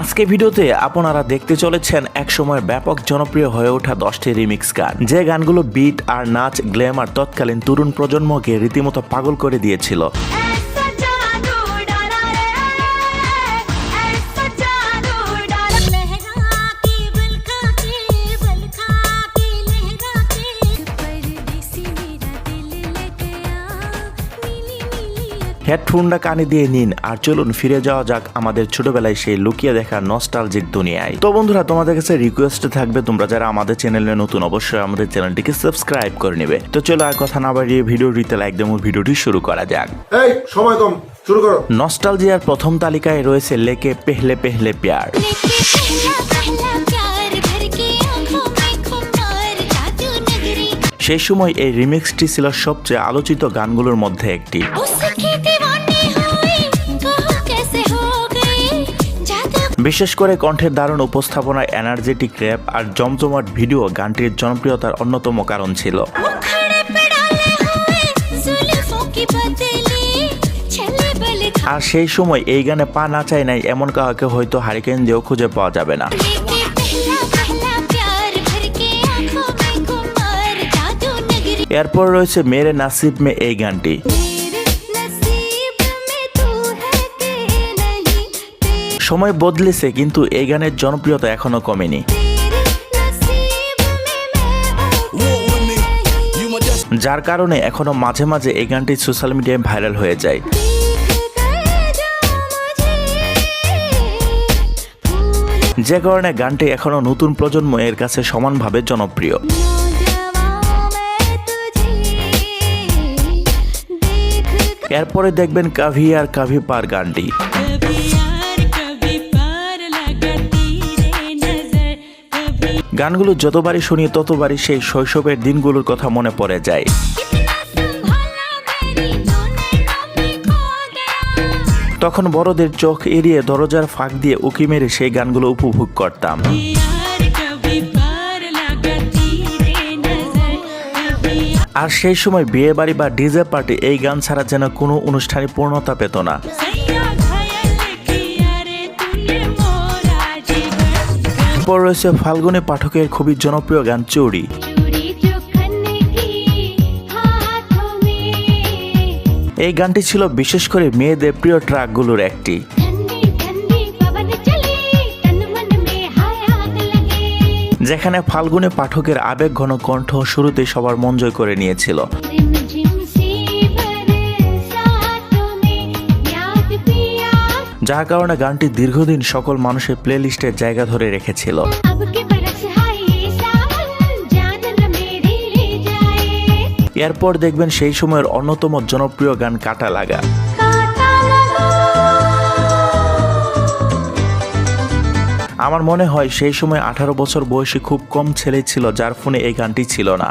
আজকে ভিডিওতে আপনারা দেখতে চলেছেন একসময় ব্যাপক জনপ্রিয় হয়ে ওঠা 10টি রিমিক্স গান, যে গানগুলো বিট আর নাচ গ্ল্যামার তৎকালীন তরুণ প্রজন্মকে রীতিমতো পাগল করে দিয়েছিল। হেডফোনটা কানে দিয়ে নিন আর চলুন ফিরে যাওয়া যাক আমাদের ছোটবেলায় সেই লুকিয়ে দেখা নস্টালজিক দুনিয়ায়। তো বন্ধুরা, তোমাদের কাছে রিকোয়েস্ট থাকবে, তোমরা যারা আমাদের চ্যানেলে নতুন অবশ্যই আমাদের চ্যানেলটিকে সাবস্ক্রাইব করে নেবে। তো চলো আর কথা না বাড়িয়ে ভিডিওটিতে লাইক দিয়ে ভিডিওটি শুরু করা যাক। এই সময় কম, শুরু করো। নস্টালজিয়ার প্রথম তালিকায় রয়েছে লেকে পেহলে পেহলে প্যার। সেই সময় এই রিমিক্সটি ছিল সবচেয়ে আলোচিত গানগুলোর মধ্যে একটি। বিশেষ করে কণ্ঠের দারুণ উপস্থাপনা, এনার্জেটিক র্যাপ আর জমজমাট ভিডিও গানটির জনপ্রিয়তার অন্যতম কারণ ছিল। আর সেই সময় এই গানে পা নাচায় নাই এমন কাউকে হয়তো হারিকেন দিয়েও খুঁজে পাওয়া যাবে না। এরপর রয়েছে মেরে নাসিব মে এই গানটি। সময় বদলেছে কিন্তু এই গানের জনপ্রিয়তা এখনো কমেনি, যার কারণে এখনো মাঝে মাঝে এই গানটি সোশ্যাল মিডিয়ায় ভাইরাল হয়ে যায়। যে কারণে গানটি এখনো নতুন প্রজন্ম এর কাছে সমানভাবে জনপ্রিয়। এরপরে দেখবেন কাভি আর কাভি পার গানটি। গানগুলো যতবারই শুনি ততবারই সেই শৈশবের দিনগুলোর কথা মনে পড়ে যায়। তখন বড়দের চোখ এড়িয়ে দরজার ফাঁক দিয়ে উকি মেরে সেই গানগুলো উপভোগ করতাম। আর সেই সময় বিয়ে বাড়ি বা ডিজে পার্টি এই গান ছাড়া যেন কোনো অনুষ্ঠানে পূর্ণতা পেত না। এরপর রয়েছে ফাল্গুনী পাঠকের খুবই জনপ্রিয় গান চুড়ি। এই গানটি ছিল বিশেষ করে মেয়েদের প্রিয় ট্র্যাকগুলোর একটি। যেখানে ফাল্গুনী পাঠকের আবেগঘন কণ্ঠ শুরুতে সবার মন জয় করে নিয়েছিল। যার কারণে গানটি দীর্ঘদিন সকল মানুষের প্লেলিস্টে জায়গা ধরে রেখেছিল। এরপর দেখবেন সেই সময়ের অন্যতম জনপ্রিয় গান কাটা লাগা। আমার মনে হয় সেই সময় 18 বছর বয়সী খুব কম ছেলে ছিল যার ফোনে এই গানটি ছিল না।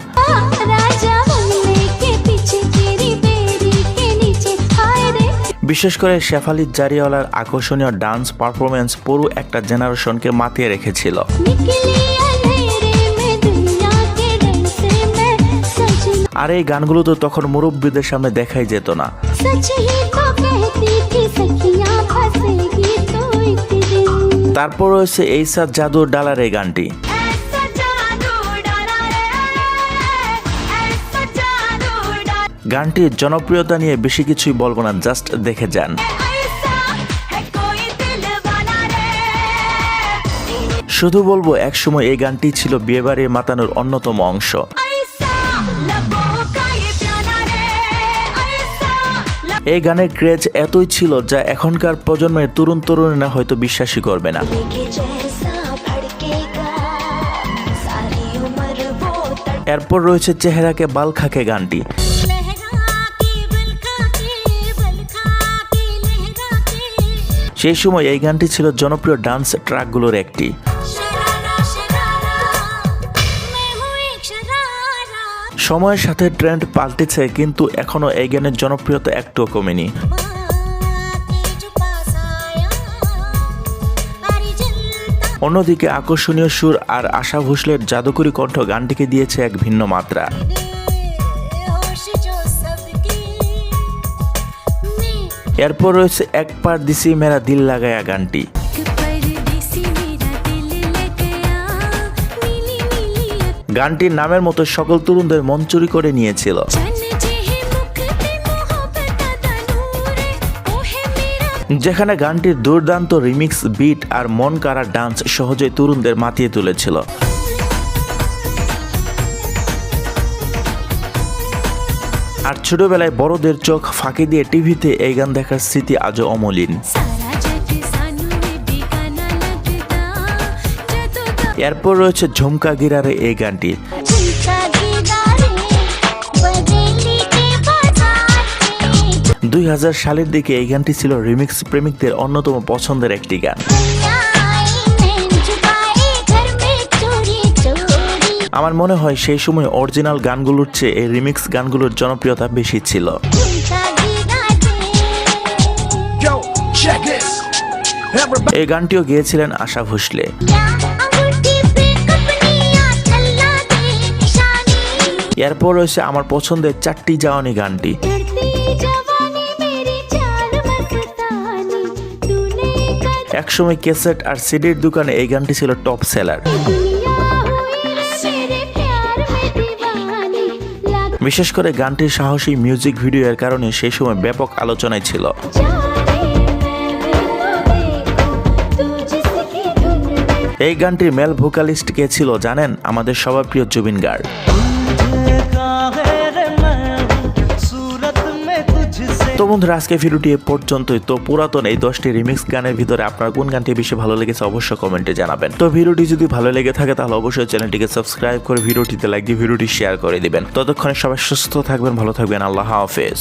বিশেষ করে শেফালি জারিওয়ালার আকর্ষণীয় ডান্স পারফরমেন্স পুরো একটা জেনারেশনকে মাতিয়ে রেখেছিল। আর এই গানগুলো তো তখন মুরব্বীদের সামনে দেখাই যেত না। তারপর রয়েছে এইসা জাদু ডালার এই গানটি। গানটির জনপ্রিয়তা নিয়ে বেশি কিছুই বলবো না, জাস্ট দেখে যান। শুধু বলবো একসময় এই গানটি ছিল বিয়েবাড়ি মাতানোর অন্যতম অংশ। এই গানের ক্রেজ এতই ছিল যা এখনকার প্রজন্মের তরুণ তরুণীরা হয়তো বিশ্বাসই করবে না। এরপর রয়েছে চেহারাকে বাল খাকে গানটি। সেই সময় এই গানটি ছিল জনপ্রিয় ডান্স ট্র্যাকগুলোর একটি। সময়ের সাথে ট্রেন্ড পাল্টেছে কিন্তু এখনো এই গানের জনপ্রিয়তা একটুও কমেনি। অন্যদিকে আকর্ষণীয় সুর আর আশা ভোসলের জাদুকরী কণ্ঠ গানটিকে দিয়েছে এক ভিন্ন মাত্রা। এরপর রয়েছে এক পার দিছি মেরা দিল লাগায়া গানটি। গানটির নামের মতো সকল তরুণদের মন চুরি করে নিয়েছিল। যেখানে গানটির দুর্দান্ত রিমিক্স বিট আর মন কাড়া ডান্স সহজেই তরুণদের মাতিয়ে তুলেছিল। আর ছোটবেলায় বড়দের চোখ ফাঁকি দিয়ে টিভিতে এই গান দেখার স্মৃতি আজও অমলিন। এরপর রয়েছে ঝুমকা গিরারে এই গানটি। 2000 সালের দিকে এই গানটি ছিল রিমিক্স প্রেমিকদের অন্যতম পছন্দের একটি গান। আমার মনে হয় সেই সময় অরিজিনাল গানগুলোর চেয়ে এই রিমিক্স গানগুলোর জনপ্রিয়তা বেশি ছিল। এই গানটিও গেয়েছিলেন আশা ভোসলে। এরপর রয়েছে আমার পছন্দের চারটি জাওয়ানি গানটি। একসময় ক্যাসেট আর সিডির দোকানে এই গানটি ছিল টপ সেলার। বিশেষ করে গানটির সাহসী মিউজিক ভিডিও এর কারণে সেই সময় ব্যাপক আলোচনায় ছিল। এই গানটির মেল ভোকালিস্ট কে ছিল জানেন? আমাদের সবার প্রিয় জুবিন গার্গ। তো বন্ধুরা, আজকে ভিডিওটি এ পর্যন্তই। তো পুরাতন এই 10টি রিমিক্স গানের ভিতরে আপনার কোন গানটি বেশি ভালো লেগেছে অবশ্যই কমেন্টে জানাবেন। তো ভিডিওটি যদি ভালো লেগে থাকে তাহলে অবশ্যই চ্যানেলটিকে সাবস্ক্রাইব করে ভিডিওটিতে লাইক দিয়ে ভিডিওটি শেয়ার করে দিবেন। ততক্ষণে সবাই সুস্থ থাকবেন, ভালো থাকবেন। আল্লাহ হাফেজ।